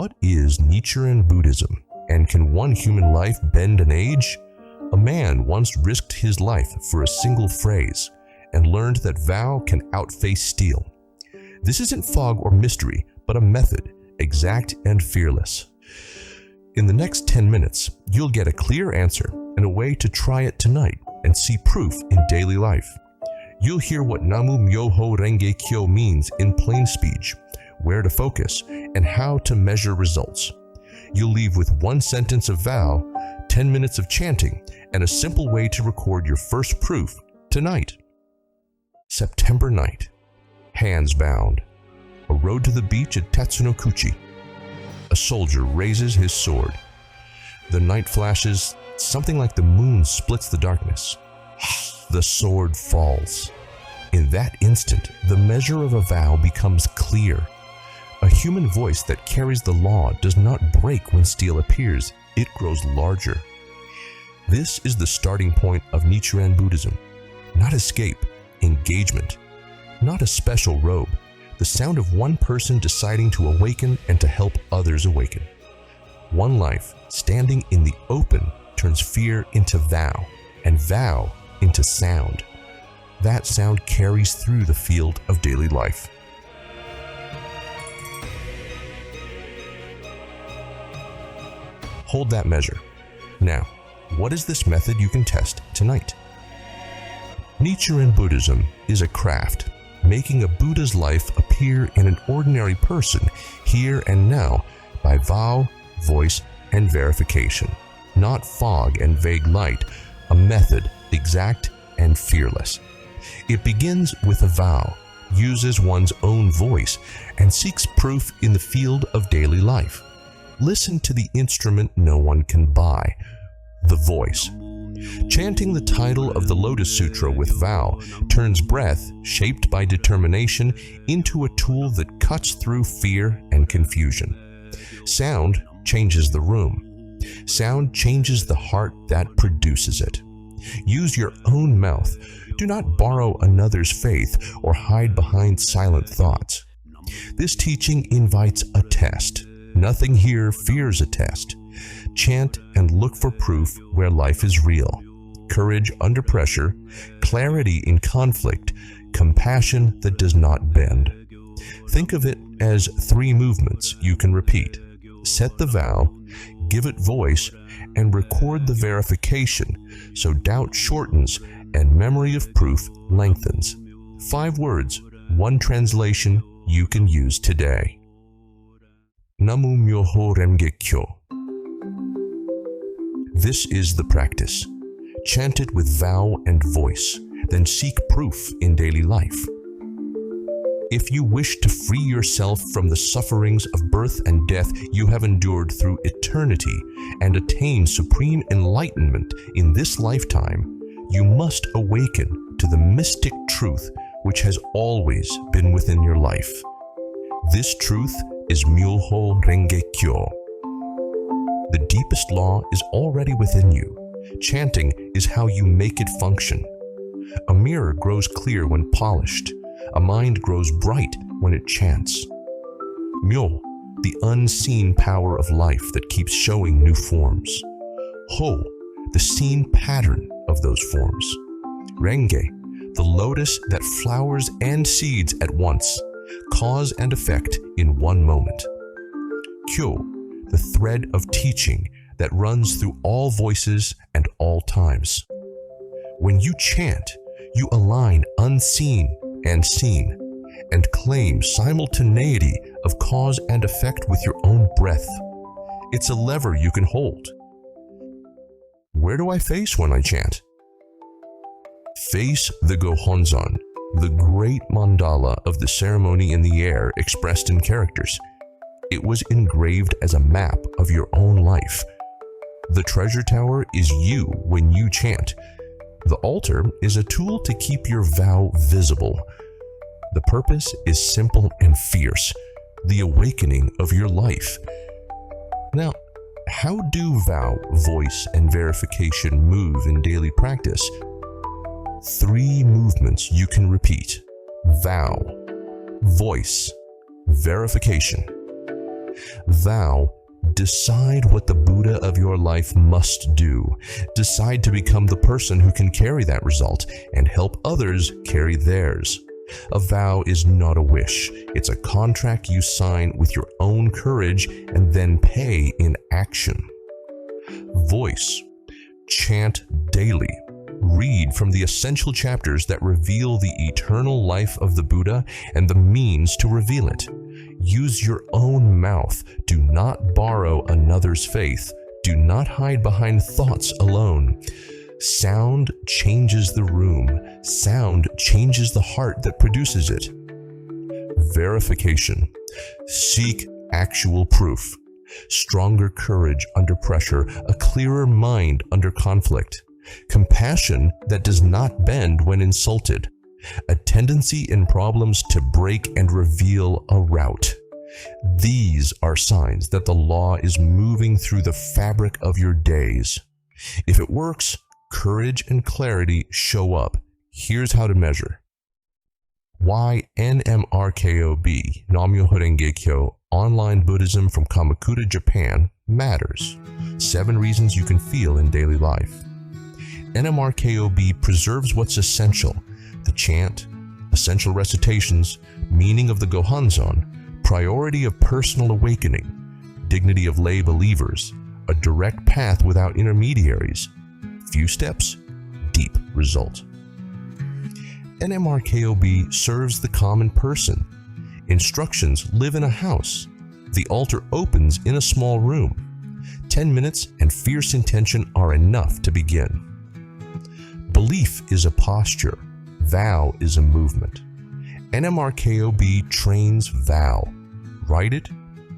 What is Nichiren Buddhism, and can one human life bend an age? A man once risked his life for a single phrase and learned that vow can outface steel. This isn't fog or mystery, but a method, exact and fearless. In the next 10 minutes, you'll get a clear answer and a way to try it tonight and see proof in daily life. You'll hear what Namu Myoho Renge Kyo means in plain speech, where to focus, and how to measure results. You'll leave with 1 sentence of vow, 10 minutes of chanting, and a simple way to record your first proof tonight. September night. Hands bound. A road to the beach at Tatsunokuchi. A soldier raises his sword. The night flashes, something like the moon splits the darkness. The sword falls. In that instant, the measure of a vow becomes clear. A human voice that carries the law does not break when steel appears, it grows larger. This is the starting point of Nichiren Buddhism. Not escape, engagement. Not a special robe, the sound of one person deciding to awaken and to help others awaken. One life, standing in the open, turns fear into vow, and vow into sound. That sound carries through the field of daily life. Hold that measure. Now, what is this method you can test tonight? Nichiren Buddhism is a craft, making a Buddha's life appear in an ordinary person here and now by vow, voice, and verification. Not fog and vague light, a method exact and fearless. It begins with a vow, uses one's own voice, and seeks proof in the field of daily life. Listen to the instrument no one can buy, the voice. Chanting the title of the Lotus Sutra with vow turns breath, shaped by determination, into a tool that cuts through fear and confusion. Sound changes the room. Sound changes the heart that produces it. Use your own mouth. Do not borrow another's faith or hide behind silent thoughts. This teaching invites a test. Nothing here fears a test. Chant and look for proof where life is real. Courage under pressure, clarity in conflict, compassion that does not bend. Think of it as 3 movements you can repeat. Set the vow, give it voice, and record the verification so doubt shortens and memory of proof lengthens. 5 words, 1 translation you can use today. Namu Myoho Renge Kyo. This is the practice. Chant it with vow and voice, then seek proof in daily life. If you wish to free yourself from the sufferings of birth and death you have endured through eternity and attain supreme enlightenment in this lifetime, you must awaken to the mystic truth which has always been within your life. This truth is Myoho Renge Kyo. The deepest law is already within you. Chanting is how you make it function. A mirror grows clear when polished. A mind grows bright when it chants. Myo, the unseen power of life that keeps showing new forms. Ho, the seen pattern of those forms. Renge, the lotus that flowers and seeds at once, cause and effect in one moment. Kyo, the thread of teaching that runs through all voices and all times. When you chant, you align unseen and seen, and claim simultaneity of cause and effect with your own breath. It's a lever you can hold. Where do I face when I chant? Face the Gohonzon, the great mandala of the ceremony in the air expressed in characters. It was engraved as a map of your own life. The treasure tower is you when you chant. The altar is a tool to keep your vow visible. The purpose is simple and fierce, the awakening of your life. Now, how do vow, voice, and verification move in daily practice? 3 movements you can repeat: vow, voice, verification. Vow: decide what the Buddha of your life must do. Decide to become the person who can carry that result and help others carry theirs. A vow is not a wish. It's a contract you sign with your own courage and then pay in action. Voice: chant daily. Read from the essential chapters that reveal the eternal life of the Buddha and the means to reveal it. Use your own mouth. Do not borrow another's faith. Do not hide behind thoughts alone. Sound changes the room. Sound changes the heart that produces it. Verification: seek actual proof. Stronger courage under pressure, a clearer mind under conflict. Compassion that does not bend when insulted. A tendency in problems to break and reveal a route. These are signs that the law is moving through the fabric of your days. If it works, courage and clarity show up. Here's how to measure. Why NMRKOB, Namu Myoho Renge Kyo, Online Buddhism from Kamakura, Japan, matters. 7 reasons you can feel in daily life. NMRKOB preserves what's essential: the chant, essential recitations, meaning of the Gohonzon, priority of personal awakening, dignity of lay believers, a direct path without intermediaries, few steps, deep result. NMRKOB serves the common person. Instructions live in a house. The altar opens in a small room. 10 minutes and fierce intention are enough to begin. Belief is a posture. Vow is a movement. NMRKOB trains vow. Write it,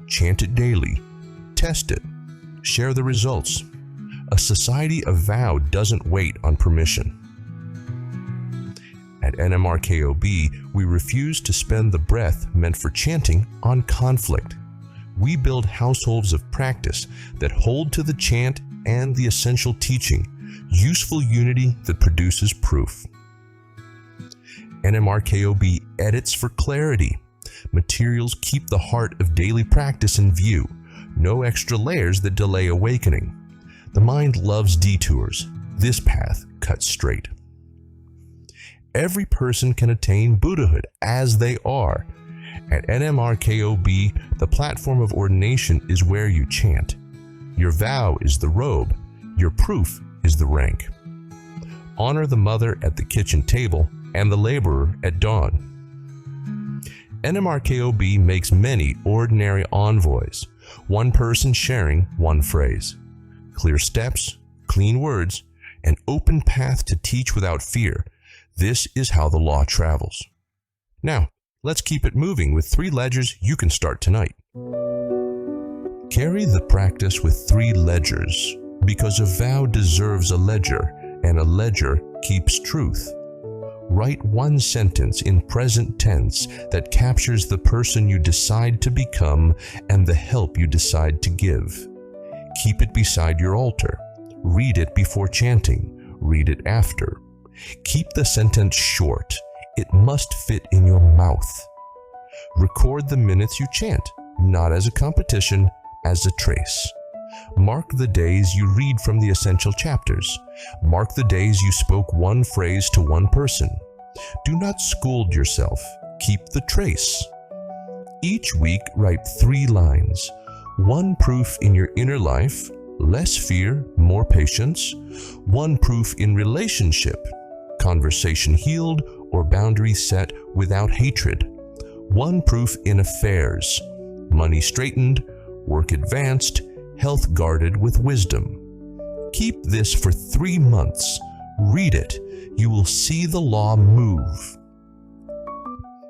chant it daily, test it, share the results. A society of vow doesn't wait on permission. At NMRKOB, we refuse to spend the breath meant for chanting on conflict. We build households of practice that hold to the chant and the essential teaching, useful unity that produces proof. NMRKOB edits for clarity. Materials keep the heart of daily practice in view. No extra layers that delay awakening. The mind loves detours. This path cuts straight. Every person can attain Buddhahood as they are. At NMRKOB, the platform of ordination is where you chant. Your vow is the robe. Your proof is the rank. Honor the mother at the kitchen table and the laborer at dawn. NMRKOB makes many ordinary envoys, one person sharing one phrase. Clear steps, clean words, an open path to teach without fear. This is how the law travels. Now, let's keep it moving with 3 ledgers you can start tonight. Carry the practice with 3 ledgers, because a vow deserves a ledger, and a ledger keeps truth. Write 1 sentence in present tense that captures the person you decide to become and the help you decide to give. Keep it beside your altar. Read it before chanting. Read it after. Keep the sentence short. It must fit in your mouth. Record the minutes you chant, not as a competition, as a trace. Mark the days you read from the essential chapters. Mark the days you spoke 1 phrase to 1 person. Do not scold yourself. Keep the trace. Each week, write 3 lines. 1 proof in your inner life, less fear, more patience. 1 proof in relationship, conversation healed or boundary set without hatred. 1 proof in affairs, money straightened, work advanced, health guarded with wisdom. Keep this for 3 months. Read it. You will see the law move.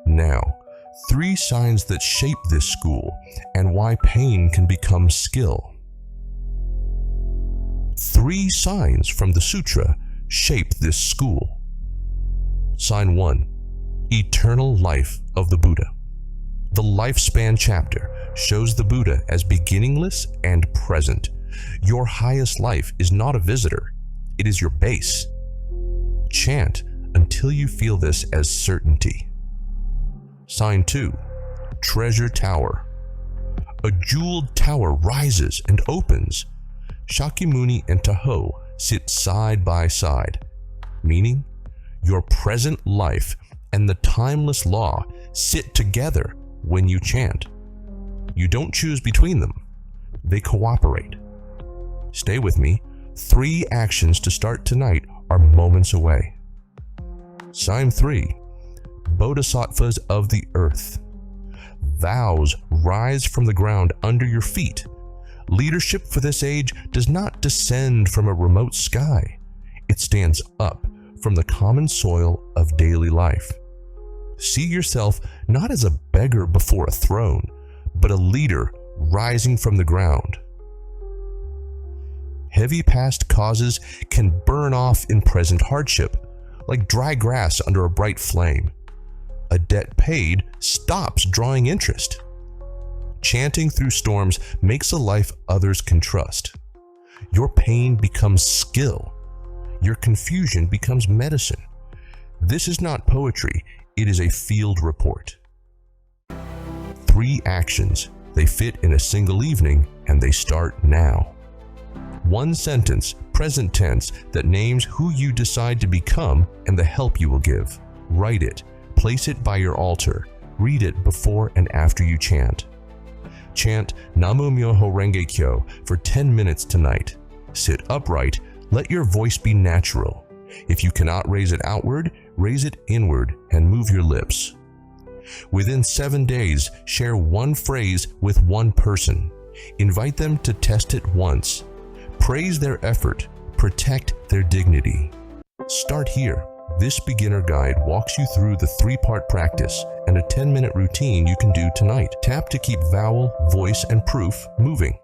Now, 3 signs that shape this school and why pain can become skill. 3 signs from the sutra shape this school. Sign 1. Eternal life of the Buddha. The lifespan chapter shows the Buddha as beginningless and present. Your highest life is not a visitor. It is your base. Chant until you feel this as certainty. Sign 2. Treasure Tower. A jeweled tower rises and opens. Shakyamuni and Tahoe sit side by side, meaning your present life and the timeless law sit together when you chant. You don't choose between them. They cooperate. Stay with me. 3 actions to start tonight are moments away. Sign 3. Bodhisattvas of the earth. Vows rise from the ground under your feet. Leadership for this age does not descend from a remote sky. It stands up from the common soil of daily life. See yourself not as a beggar before a throne, but a leader rising from the ground. Heavy past causes can burn off in present hardship, like dry grass under a bright flame. A debt paid stops drawing interest. Chanting through storms makes a life others can trust. Your pain becomes skill. Your confusion becomes medicine. This is not poetry, it is a field report. 3 actions. They fit in a single evening, and they start now. 1 sentence, present tense, that names who you decide to become and the help you will give. Write it. Place it by your altar. Read it before and after you chant. Chant Namu Myoho Renge Kyo for 10 minutes tonight. Sit upright. Let your voice be natural. If you cannot raise it outward, raise it inward and move your lips. Within 7 days, share 1 phrase with 1 person. Invite them to test it once. Praise their effort. Protect their dignity. Start here. This beginner guide walks you through the 3-part practice and a 10-minute routine you can do tonight. Tap to keep vowel, voice, and proof moving.